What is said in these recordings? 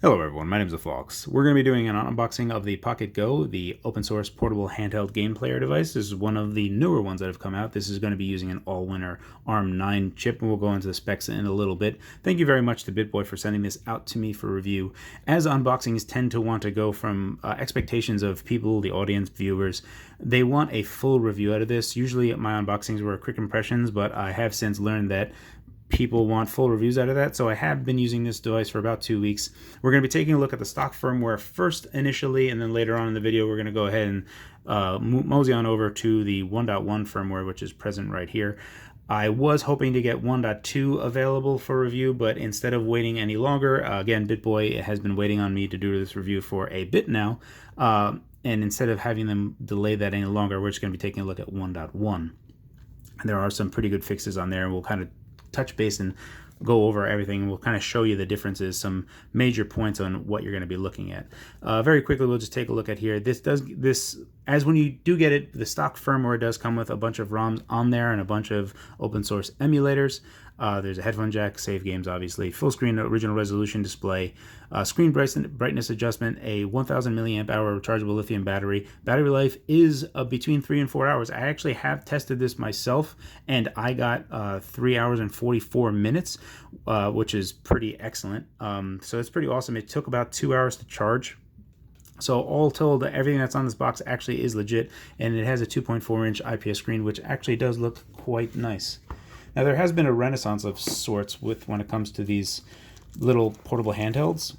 Hello everyone, my name is Fox. We're going to be doing an unboxing of the PocketGo, the open source portable handheld game player device. This is one of the newer ones that have come out. This is going to be using an all-winner ARM9 chip, and we'll go into the specs in a little bit. Thank you very much to BittBoy for sending this out to me for review. As unboxings tend to want to go from expectations of people, the audience, viewers, they want a full review out of this. Usually my unboxings were quick impressions, but I have since learned that people want full reviews out of that, so I have been using this device for about 2 weeks. We're going to be taking a look at the stock firmware first initially, and then later on in the video we're going to go ahead and mosey on over to the 1.1 firmware, which is present right here. I was hoping to get 1.2 available for review, but instead of waiting any longer, again, BittBoy has been waiting on me to do this review for a bit now, and instead of having them delay that any longer, we're just going to be taking a look at 1.1. There are some pretty good fixes on there, and we'll kind of touch base and go over everything. We'll kind of show you the differences, some major points on what you're going to be looking at. Very quickly, we'll just take a look at here. As when you do get it, the stock firmware does come with a bunch of ROMs on there and a bunch of open source emulators. There's a headphone jack, save games, obviously, full screen original resolution display, screen brightness adjustment, a 1000 milliamp hour rechargeable lithium battery. Battery life is between 3 and 4 hours. I actually have tested this myself, and I got 3 hours and 44 minutes, which is pretty excellent. So it's pretty awesome. It took about 2 hours to charge. So all told, everything that's on this box actually is legit, and it has a 2.4-inch IPS screen, which actually does look quite nice. Now, there has been a renaissance of sorts when it comes to these little portable handhelds,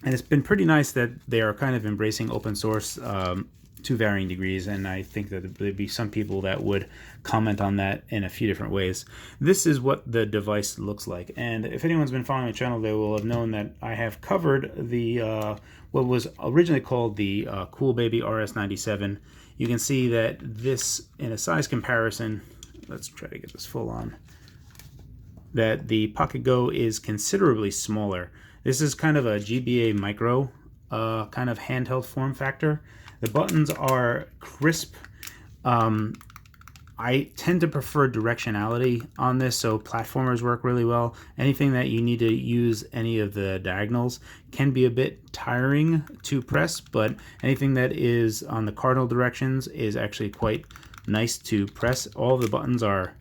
and it's been pretty nice that they are kind of embracing open source to varying degrees, and I think that there'd be some people that would comment on that in a few different ways. This is what the device looks like, and if anyone's been following the channel, they will have known that I have covered the what was originally called the Cool Baby RS97. You can see that this, in a size comparison, let's try to get this full on, that the PocketGo is considerably smaller. This is kind of a GBA micro kind of handheld form factor. The buttons are crisp. I tend to prefer directionality on this, so platformers work really well. Anything that you need to use any of the diagonals can be a bit tiring to press, but anything that is on the cardinal directions is actually quite nice to press. All the buttons are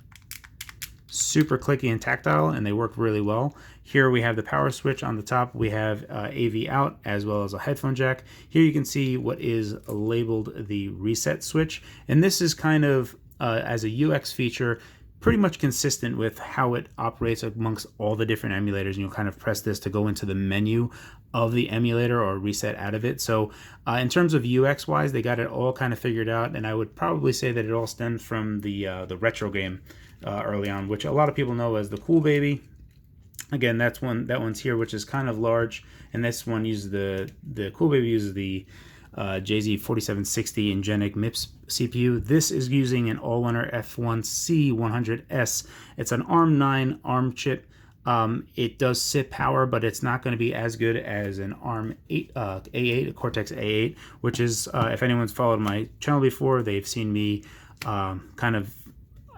super clicky and tactile, and they work really well. Here we have the power switch on the top. We have AV out as well as a headphone jack. Here you can see what is labeled the reset switch, and this is kind of as a UX feature pretty much consistent with how it operates amongst all the different emulators, and you'll kind of press this to go into the menu of the emulator or reset out of it. So in terms of UX wise, they got it all kind of figured out, and I would probably say that it all stems from the retro game early on, which a lot of people know as the Cool Baby. Again, that one's here, which is kind of large, and this one uses the Cool Baby uses the JZ4760 Ingenic MIPS CPU. This is using an all-winner F1C100S. It's an ARM9 ARM chip. It does sit power, but it's not going to be as good as an ARM A8, a Cortex A8, which is, if anyone's followed my channel before, they've seen me kind of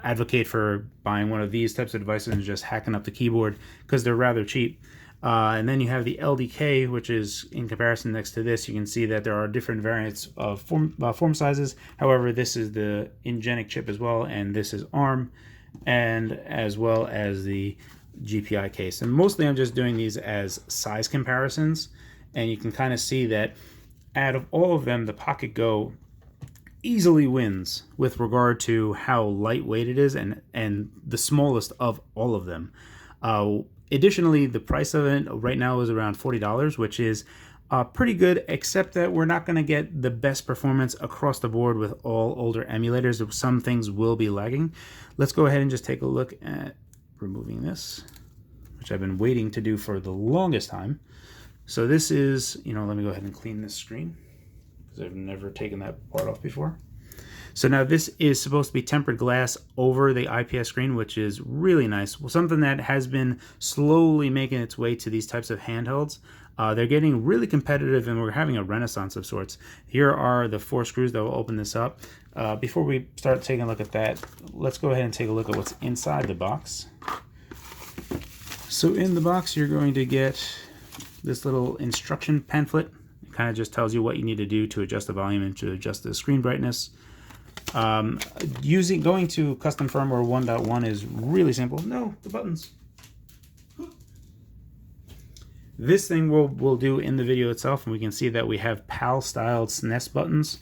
advocate for buying one of these types of devices and just hacking up the keyboard because they're rather cheap. And then you have the LDK, which is in comparison next to this. You can see that there are different variants of form sizes. However, this is the Ingenic chip as well, and this is ARM, and as well as the GPI case. And mostly I'm just doing these as size comparisons, and you can kind of see that out of all of them, the PocketGo easily wins with regard to how lightweight it is, and the smallest of all of them. Additionally, the price of it right now is around $40, which is pretty good, except that we're not going to get the best performance across the board with all older emulators. Some things will be lagging. Let's go ahead and just take a look at removing this, which I've been waiting to do for the longest time. So this is, let me go ahead and clean this screen because I've never taken that part off before. So now this is supposed to be tempered glass over the IPS screen, which is really nice. Well, something that has been slowly making its way to these types of handhelds. They're getting really competitive, and we're having a renaissance of sorts. Here are the 4 screws that will open this up. Before we start taking a look at that, let's go ahead and take a look at what's inside the box. So in the box, you're going to get this little instruction pamphlet. It kind of just tells you what you need to do to adjust the volume and to adjust the screen brightness. Going to custom firmware 1.1 is really simple. No, the buttons. This thing we'll do in the video itself, and we can see that we have PAL-styled SNES buttons,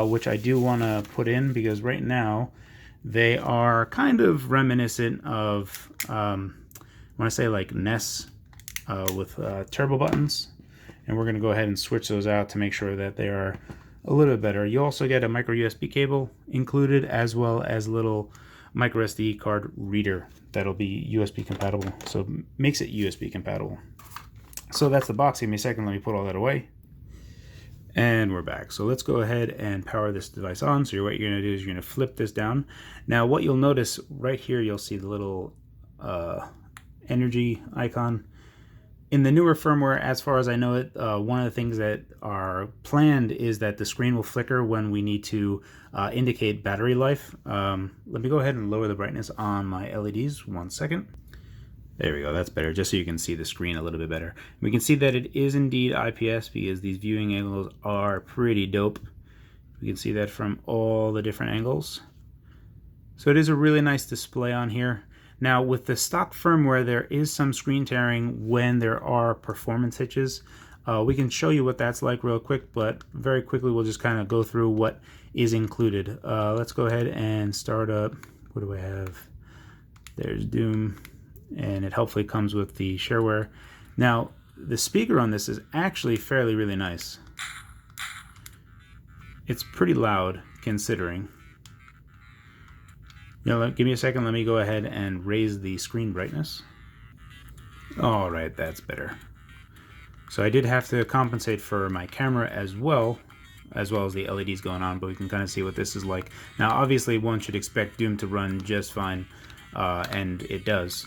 which I do want to put in because right now they are kind of reminiscent of, when I say like NES with turbo buttons, and we're going to go ahead and switch those out to make sure that they are a little bit better. You also get a micro USB cable included, as well as a little micro SD card reader that'll be USB compatible, so it makes it USB compatible. So that's the box. Give me a second, let me put all that away. And we're back. So let's go ahead and power this device on. So what you're going to do is you're going to flip this down. Now what you'll notice right here, you'll see the little energy icon. In the newer firmware, as far as I know it, one of the things that are planned is that the screen will flicker when we need to indicate battery life. Let me go ahead and lower the brightness on my LEDs. 1 second. There we go, that's better, just so you can see the screen a little bit better. We can see that it is indeed IPS because these viewing angles are pretty dope. We can see that from all the different angles. So it is a really nice display on here. Now with the stock firmware, there is some screen tearing when there are performance hitches. We can show you what that's like real quick, but very quickly we'll just kind of go through what is included. Let's go ahead and start up. What do I have? There's Doom. And it hopefully comes with the shareware. Now, the speaker on this is actually fairly really nice. It's pretty loud, considering. You know, give me a second, let me go ahead and raise the screen brightness. All right, that's better. So I did have to compensate for my camera as well as the LEDs going on, but we can kind of see what this is like. Now, obviously, one should expect Doom to run just fine, and it does.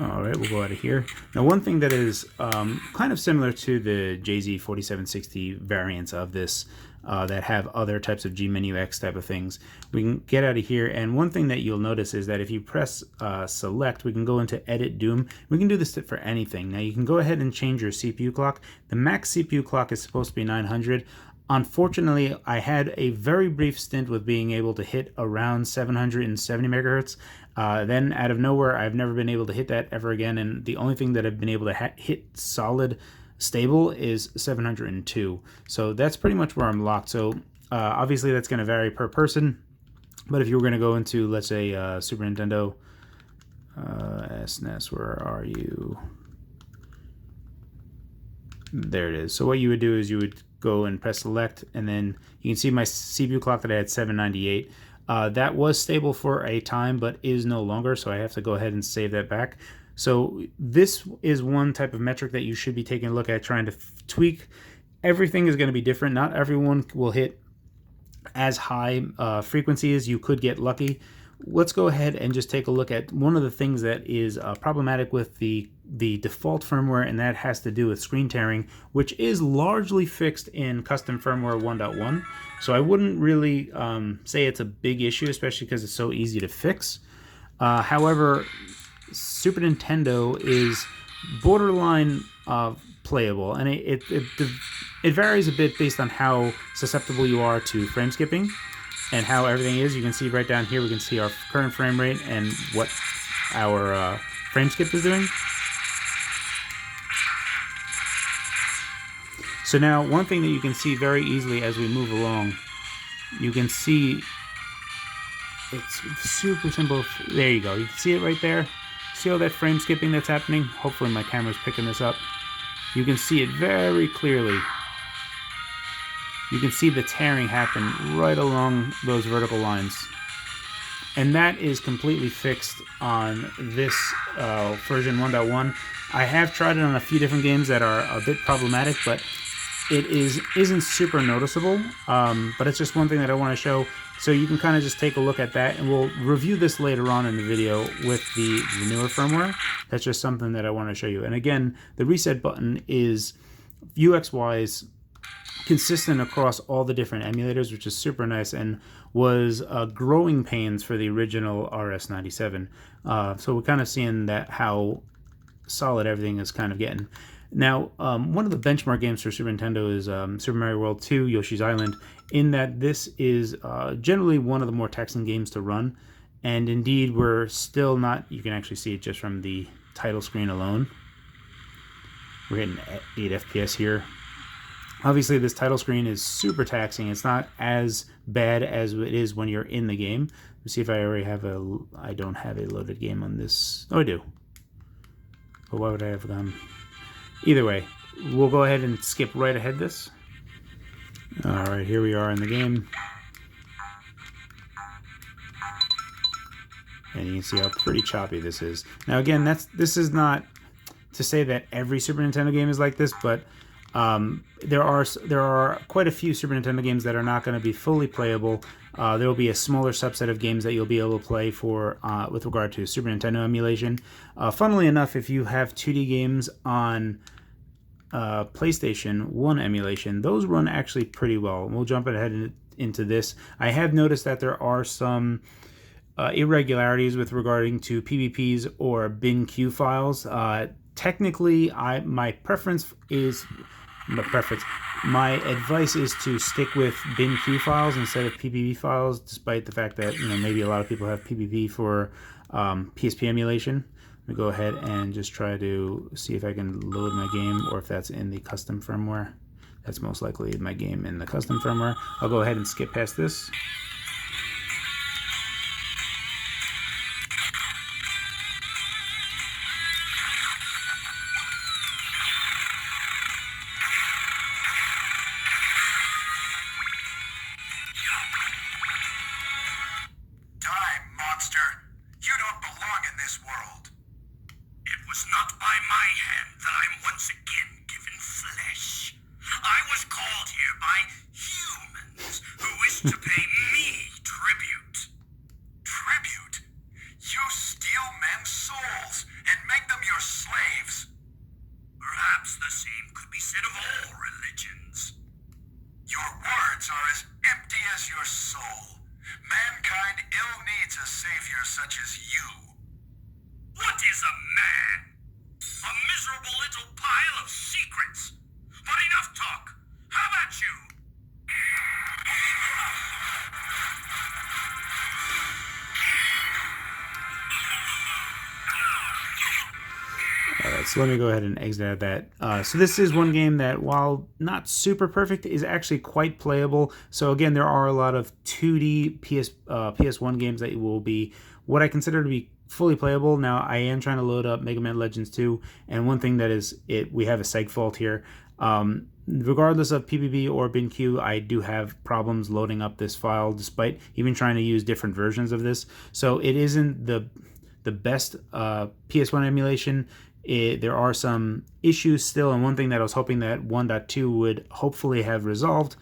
Alright, we'll go out of here. Now one thing that is kind of similar to the JZ4760 variants of this that have other types of G-menu X type of things, we can get out of here, and one thing that you'll notice is that if you press select, we can go into edit Doom. We can do this for anything. Now you can go ahead and change your CPU clock. The max CPU clock is supposed to be 900. Unfortunately, I had a very brief stint with being able to hit around 770 megahertz. Then out of nowhere, I've never been able to hit that ever again, and the only thing that I've been able to hit solid stable is 702. So that's pretty much where I'm locked. So obviously that's going to vary per person, but if you were going to go into, let's say, Super Nintendo, SNES, where are you? There it is. So what you would do is you would go and press select, and then you can see my CPU clock that I had 798. That was stable for a time, but is no longer, so I have to go ahead and save that back. So this is one type of metric that you should be taking a look at, trying to tweak. Everything is going to be different. Not everyone will hit as high frequencies. You could get lucky. Let's go ahead and just take a look at one of the things that is problematic with the default firmware, and that has to do with screen tearing, which is largely fixed in custom firmware 1.1. So I wouldn't really say it's a big issue, especially because it's so easy to fix. However, Super Nintendo is borderline playable, and it varies a bit based on how susceptible you are to frame skipping and how everything is. You can see right down here, we can see our current frame rate and what our frame skip is doing. So now one thing that you can see very easily as we move along, you can see it's super simple. There you go. You can see it right there. See all that frame skipping that's happening? Hopefully my camera's picking this up. You can see it very clearly. You can see the tearing happen right along those vertical lines. And that is completely fixed on this version 1.1. I have tried it on a few different games that are a bit problematic, but it isn't super noticeable. But it's just one thing that I want to show. So you can kind of just take a look at that, and we'll review this later on in the video with the newer firmware. That's just something that I want to show you. And again, the reset button is UX-wise consistent across all the different emulators, which is super nice and was growing pains for the original RS-97. So we're kind of seeing that how solid everything is kind of getting. Now, one of the benchmark games for Super Nintendo is Super Mario World 2, Yoshi's Island, in that this is generally one of the more taxing games to run. And indeed, we're still not, you can actually see it just from the title screen alone. We're hitting 8 FPS here. Obviously, this title screen is super taxing. It's not as bad as it is when you're in the game. Let's see if I already have I don't have a loaded game on this. Oh, I do. But why would I have gone? Either way, we'll go ahead and skip right ahead this. Alright, here we are in the game. And you can see how pretty choppy this is. Now again, this is not to say that every Super Nintendo game is like this, but there are quite a few Super Nintendo games that are not going to be fully playable. There will be a smaller subset of games that you'll be able to play for with regard to Super Nintendo emulation. Funnily enough, if you have 2D games on PlayStation 1 emulation, those run actually pretty well. We'll jump ahead into this. I have noticed that there are some irregularities with regarding to PBPs or bin-q files. Technically, my advice is to stick with bin-q files instead of PBP files, despite the fact that maybe a lot of people have PBP for PSP emulation. Let me go ahead and just try to see if I can load my game, or if that's in the custom firmware. That's most likely my game in the custom firmware. I'll go ahead and skip past this. To pay me tribute. Tribute? You steal men's souls and make them your slaves. Perhaps the same could be said of all religions. Your words are as empty as your soul. Mankind ill needs a savior such as you. What is a man? A miserable little pile of secrets. But enough talk. How about you? Alright, so let me go ahead and exit out that. So this is one game that, while not super perfect, is actually quite playable. So again, there are a lot of 2D PS1 games that will be what I consider to be fully playable. Now, I am trying to load up Mega Man Legends 2, and one thing that is, we have a seg fault here. Regardless of PBB or bin-q, I do have problems loading up this file, despite even trying to use different versions of this. So it isn't the best PS1 emulation. There are some issues still, and one thing that I was hoping that 1.2 would hopefully have resolved.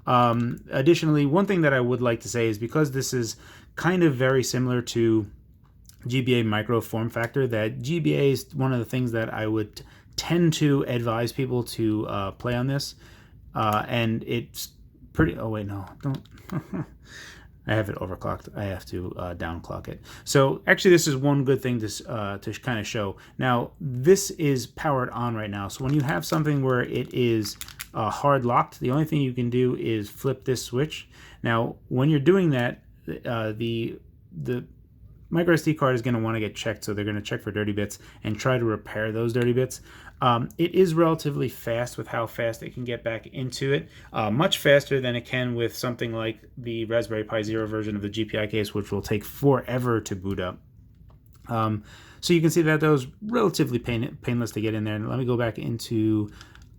Additionally, one thing that I would like to say is, because this is kind of very similar to GBA micro form factor, that GBA is one of the things that I would tend to advise people to play on this. And it's pretty... Oh, wait, no. Don't... I have it overclocked. I have to downclock it. So actually, this is one good thing to kind of show. Now, this is powered on right now. So when you have something where it is hard locked, the only thing you can do is flip this switch. Now, when you're doing that, the micro SD card is going to want to get checked. So they're going to check for dirty bits and try to repair those dirty bits. It is relatively fast with how fast it can get back into it. Much faster than it can with something like the Raspberry Pi Zero version of the GPI case, which will take forever to boot up. So you can see that was relatively painless to get in there. And let me go back into...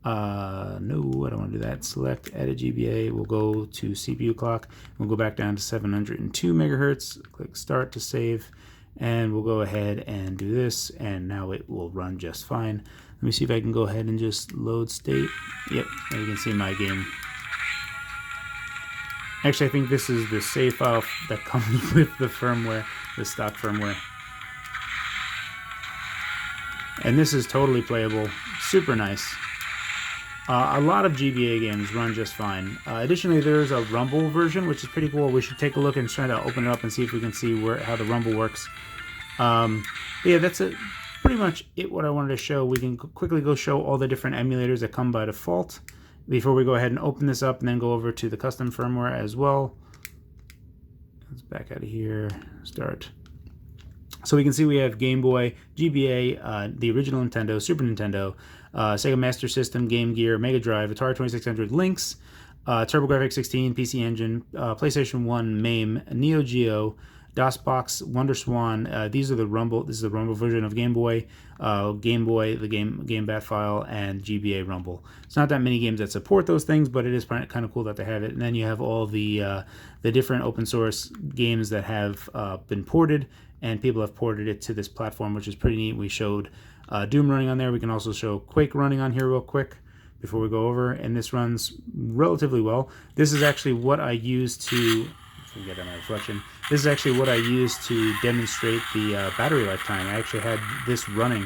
no, I don't want to do that. Select Edit GBA. We'll go to CPU clock. We'll go back down to 702 megahertz. Click Start to save. And we'll go ahead and do this. And now it will run just fine. Let me see if I can go ahead and just load state. Yep, there you can see my game. Actually, I think this is the save file that comes with the firmware, the stock firmware. And this is totally playable, super nice. A lot of GBA games run just fine. Additionally, there's a Rumble version, which is pretty cool. We should take a look and try to open it up and see if we can see how the Rumble works. Yeah, that's pretty much it. What I wanted to show. We can quickly go show all the different emulators that come by default before we go ahead and open this up, and then go over to the custom firmware as well. Let's back out of here. Start. So we can see we have Game Boy, GBA, the original Nintendo, Super Nintendo, Sega Master System, Game Gear, Mega Drive, Atari 2600, Lynx, TurboGrafx 16, PC Engine, PlayStation 1, MAME, Neo Geo, DOSBox, WonderSwan. These are the Rumble. This is the Rumble version of Game Boy, the Game Bat file, and GBA Rumble. It's not that many games that support those things, but it is kind of cool that they have it. And then you have all the different open source games that have been ported, and people have ported it to this platform, which is pretty neat. We showed Doom running on there. We can also show Quake running on here real quick before we go over, and this runs relatively well. This is actually what I use to get my reflection. This is actually what I use to demonstrate the battery lifetime. I actually had this running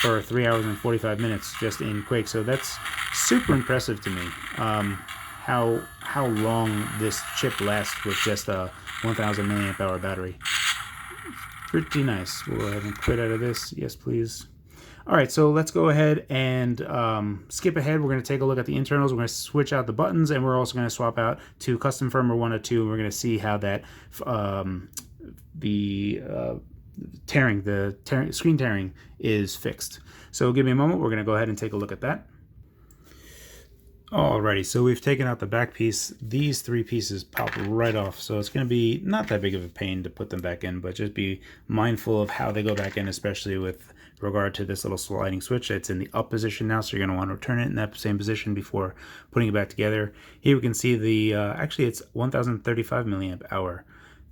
for 3 hours and 45 minutes just in Quake, so that's super impressive to me. How long this chip lasts with just a 1,000 milliamp hour battery. Pretty nice. We'll go ahead and quit out of this. Yes, please. All right, so let's go ahead and skip ahead. We're going to take a look at the internals. We're going to switch out the buttons, and we're also going to swap out to custom firmware 102. And we're going to see how that screen tearing is fixed. So give me a moment. We're going to go ahead and take a look at that. Alrighty, so we've taken out the back piece. These three pieces pop right off, so it's going to be not that big of a pain to put them back in, but just be mindful of how they go back in, especially with regard to this little sliding switch. It's in the up position now, so you're going to want to return it in that same position before putting it back together. Here we can see the, actually it's 1035 milliamp hour,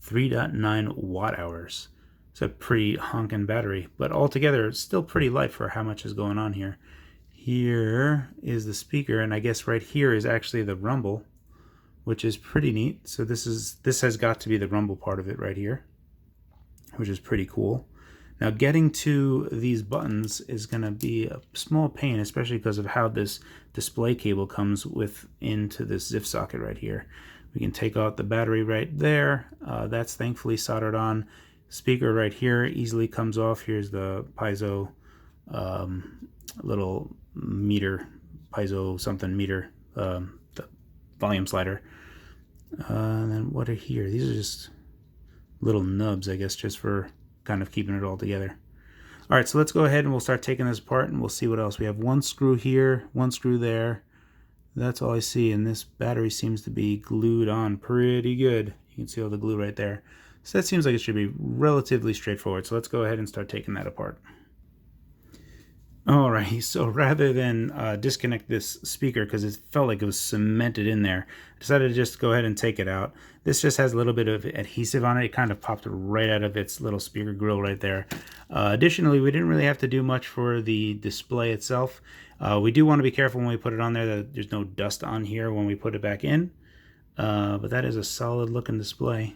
3.9 watt hours. It's a pretty honking battery, but altogether it's still pretty light for how much is going on here. Here is the speaker, and I guess right here is actually the Rumble, which is pretty neat. So this has got to be the Rumble part of it right here, which is pretty cool. Now getting to these buttons is going to be a small pain, especially because of how this display cable comes into this ZIF socket right here. We can take out the battery right there. That's thankfully soldered on. Speaker right here easily comes off. Here's the piezo little meter, piezo something meter, the volume slider. And then what are here? These are just little nubs, I guess, just for kind of keeping it all together. All right, so let's go ahead and we'll start taking this apart, and we'll see what else. We have one screw here, one screw there. That's all I see, and this battery seems to be glued on pretty good. You can see all the glue right there. So that seems like it should be relatively straightforward. So let's go ahead and start taking that apart. Alright, so rather than disconnect this speaker because it felt like it was cemented in there, I decided to just go ahead and take it out. This just has a little bit of adhesive on it. It kind of popped right out of its little speaker grill right there. Additionally, we didn't really have to do much for the display itself. We do want to be careful when we put it on there that there's no dust on here when we put it back in. But that is a solid looking display.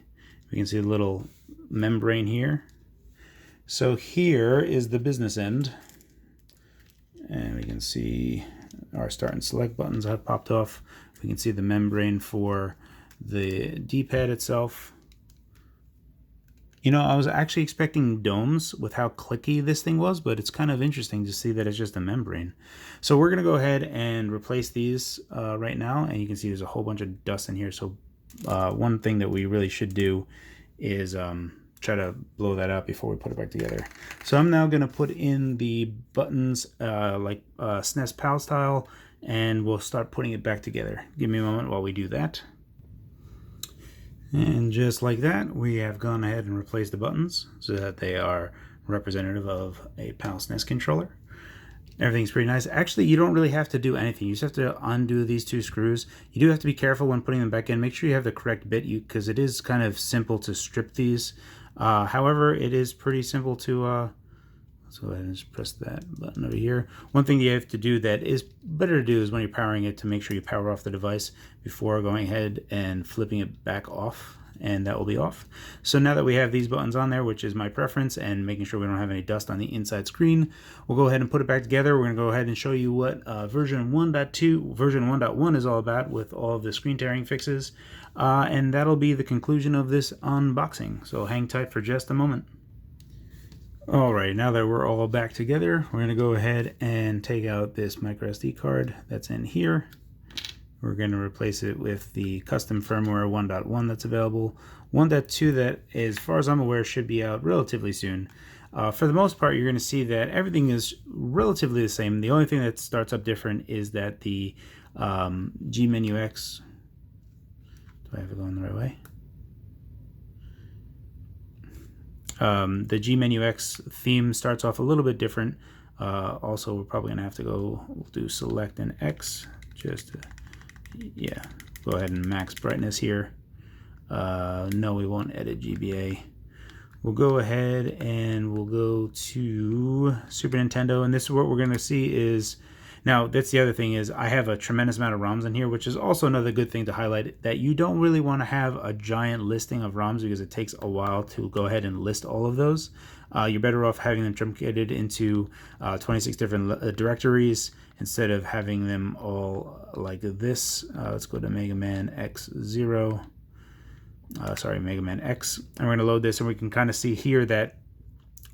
We can see the little membrane here. So here is the business end. And we can see our start and select buttons have popped off. We can see the membrane for the D-pad itself. You know, I was actually expecting domes with how clicky this thing was, but it's kind of interesting to see that it's just a membrane. So we're going to go ahead and replace these right now, and you can see there's a whole bunch of dust in here. So one thing that we really should do is try to blow that out before we put it back together. So I'm now going to put in the buttons like SNES PAL style, and we'll start putting it back together. Give me a moment while we do that. And just like that, we have gone ahead and replaced the buttons so that they are representative of a PAL SNES controller. Everything's pretty nice. Actually, you don't really have to do anything. You just have to undo these two screws. You do have to be careful when putting them back in. Make sure you have the correct bit, because it is kind of simple to strip these. However, it is pretty simple to, let's let's go ahead and just press that button over here. One thing you have to do that is better to do is when you're powering it to make sure you power off the device before going ahead and flipping it back off, and that will be off. So now that we have these buttons on there, which is my preference, and making sure we don't have any dust on the inside screen, we'll go ahead and put it back together. We're going to go ahead and show you what version 1.1 is all about with all of the screen tearing fixes, and that'll be the conclusion of this unboxing. So hang tight for just a moment. Alright, now that we're all back together, we're going to go ahead and take out this micro SD card that's in here. We're going to replace it with the custom firmware 1.1 that's available. 1.2 that, as far as I'm aware, should be out relatively soon. For the most part, you're going to see that everything is relatively the same. The only thing that starts up different is that the G menu X... Do I have it going the right way? The G menu X theme starts off a little bit different. Also, we're probably going to have to we'll do select an X just to, yeah, go ahead and max brightness here. No, we won't edit GBA. We'll go ahead and we'll go to Super Nintendo, and this is what we're going to see is, now that's the other thing is I have a tremendous amount of ROMs in here, which is also another good thing to highlight, that you don't really want to have a giant listing of ROMs because it takes a while to go ahead and list all of those. You're better off having them truncated into 26 different directories instead of having them all like this. Let's go to Mega Man X0. Sorry, Mega Man X. And we're going to load this, and we can kind of see here that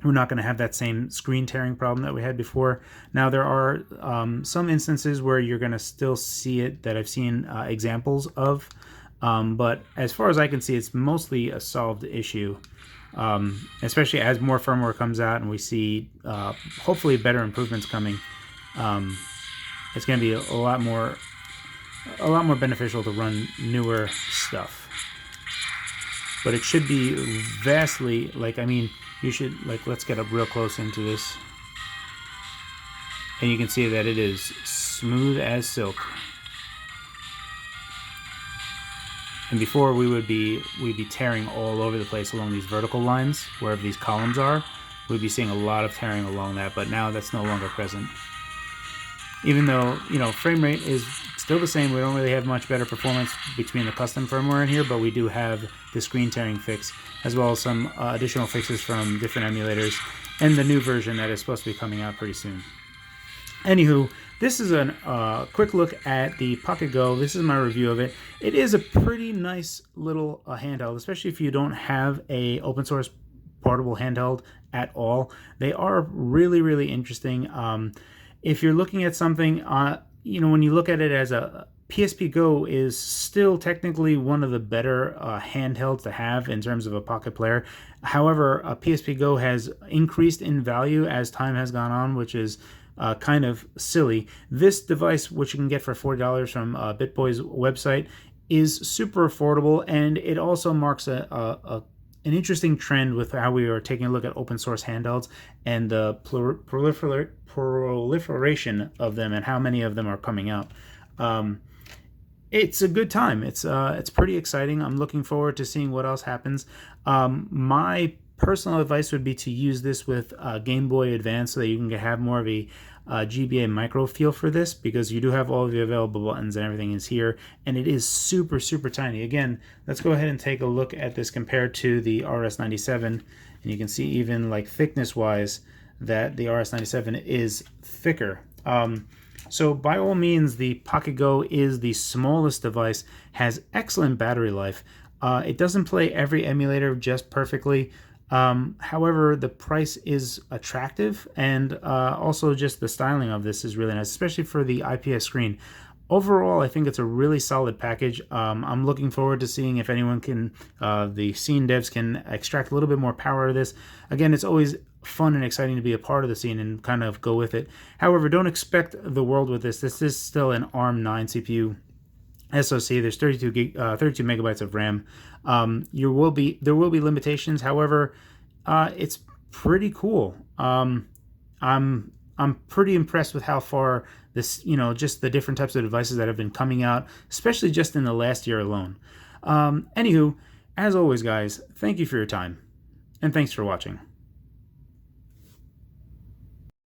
we're not going to have that same screen tearing problem that we had before. Now, there are some instances where you're going to still see it that I've seen examples of, but as far as I can see, it's mostly a solved issue, especially as more firmware comes out and we see hopefully better improvements coming. It's going to be a lot more beneficial to run newer stuff. But it should be vastly, like, I mean, you should, like, let's get up real close into this. And you can see that it is smooth as silk. And before we'd be tearing all over the place along these vertical lines, wherever these columns are. We'd be seeing a lot of tearing along that, but now that's no longer present. Even though, you know, frame rate is still the same, we don't really have much better performance between the custom firmware in here, but we do have the screen tearing fix, as well as some additional fixes from different emulators, and the new version that is supposed to be coming out pretty soon. Anywho, this is a quick look at the PocketGo. This is my review of it. It is a pretty nice little handheld, especially if you don't have a open source portable handheld at all. They are really, really interesting. If you're looking at something, you know, when you look at it as a PSP Go is still technically one of the better handhelds to have in terms of a pocket player. However, a PSP Go has increased in value as time has gone on, which is kind of silly. This device, which you can get for $40 from BittBoy's website, is super affordable, and it also marks an interesting trend with how we are taking a look at open source handhelds and the proliferation of them and how many of them are coming out. It's a good time. It's pretty exciting. I'm looking forward to seeing what else happens. My personal advice would be to use this with GameBoy Advance so that you can have more of a GBA micro feel for this, because you do have all of the available buttons and everything is here, and it is super, super tiny. Again, let's go ahead and take a look at this compared to the RS-97, and you can see even like thickness wise that the RS-97 is thicker. So by all means, the PocketGo is the smallest device, has excellent battery life. It doesn't play every emulator just perfectly. However, the price is attractive, and also just the styling of this is really nice, especially for the IPS screen. Overall, I think it's a really solid package. I'm looking forward to seeing if anyone can, the scene devs can extract a little bit more power out of this. Again, it's always fun and exciting to be a part of the scene and kind of go with it. However, don't expect the world with this. This is still an ARM 9 CPU SoC. There's 32 megabytes of RAM. There will be limitations. However, it's pretty cool. I'm pretty impressed with how far this, you know, just the different types of devices that have been coming out, especially just in the last year alone. Anywho, as always, guys, thank you for your time, and thanks for watching.